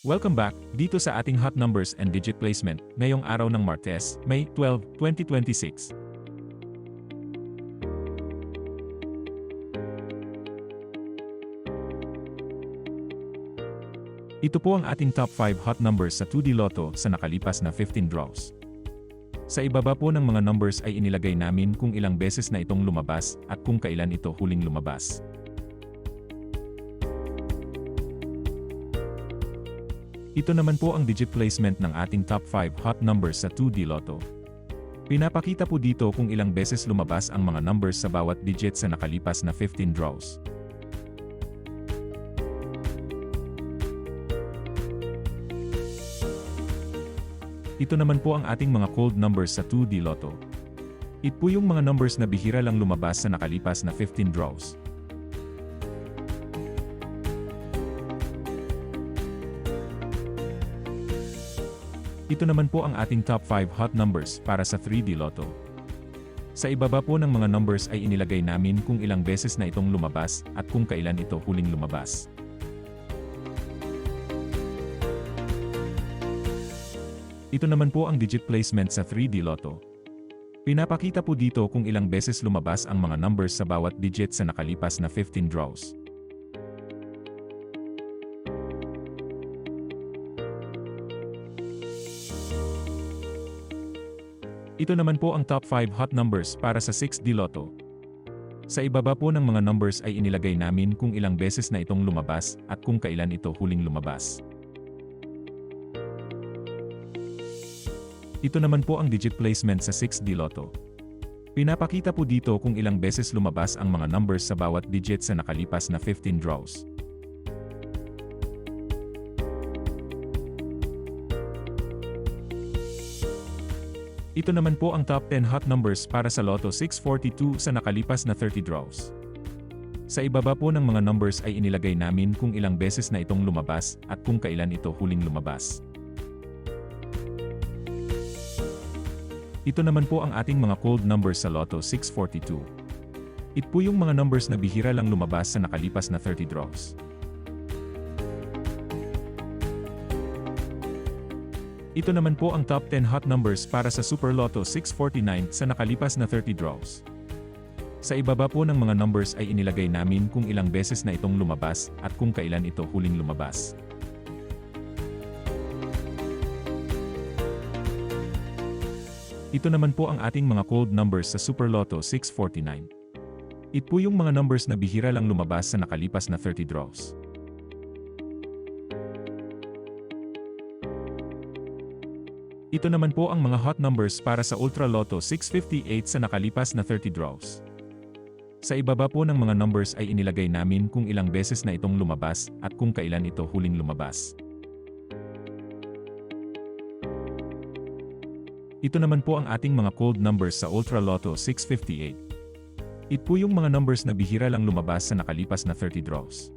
Welcome back dito sa ating hot numbers and digit placement ngayong araw ng Martes, May 12, 2026. Ito po ang ating top 5 hot numbers sa 2D Lotto sa nakalipas na 15 draws. Sa ibaba po ng mga numbers ay inilagay namin kung ilang beses na itong lumabas at kung kailan ito huling lumabas. Ito naman po ang digit placement ng ating top 5 hot numbers sa 2D Lotto. Pinapakita po dito kung ilang beses lumabas ang mga numbers sa bawat digit sa nakalipas na 15 draws. Ito naman po ang ating mga cold numbers sa 2D Lotto. Ito po yung mga numbers na bihira lang lumabas sa nakalipas na 15 draws. Ito naman po ang ating top 5 hot numbers para sa 3D Lotto. Sa ibaba po ng mga numbers ay inilagay namin kung ilang beses na itong lumabas at kung kailan ito huling lumabas. Ito naman po ang digit placement sa 3D Lotto. Pinapakita po dito kung ilang beses lumabas ang mga numbers sa bawat digit sa nakalipas na 15 draws. Ito naman po ang top 5 hot numbers para sa 6D Lotto. Sa ibaba po ng mga numbers ay inilagay namin kung ilang beses na itong lumabas at kung kailan ito huling lumabas. Ito naman po ang digit placement sa 6D Lotto. Pinapakita po dito kung ilang beses lumabas ang mga numbers sa bawat digit sa nakalipas na 15 draws. Ito naman po ang top 10 hot numbers para sa Lotto 642 sa nakalipas na 30 draws. Sa ibaba po ng mga numbers ay inilagay namin kung ilang beses na itong lumabas at kung kailan ito huling lumabas. Ito naman po ang ating mga cold numbers sa Lotto 642. Ito po yung mga numbers na bihira lang lumabas sa nakalipas na 30 draws. Ito naman po ang top 10 hot numbers para sa Super Lotto 649 sa nakalipas na 30 draws. Sa ibaba po ng mga numbers ay inilagay namin kung ilang beses na itong lumabas at kung kailan ito huling lumabas. Ito naman po ang ating mga cold numbers sa Super Lotto 649. Ito po yung mga numbers na bihira lang lumabas sa nakalipas na 30 draws. Ito naman po ang mga hot numbers para sa Ultra Lotto 658 sa nakalipas na 30 draws. Sa ibaba po ng mga numbers ay inilagay namin kung ilang beses na itong lumabas at kung kailan ito huling lumabas. Ito naman po ang ating mga cold numbers sa Ultra Lotto 658. Ito po yung mga numbers na bihira lang lumabas sa nakalipas na 30 draws.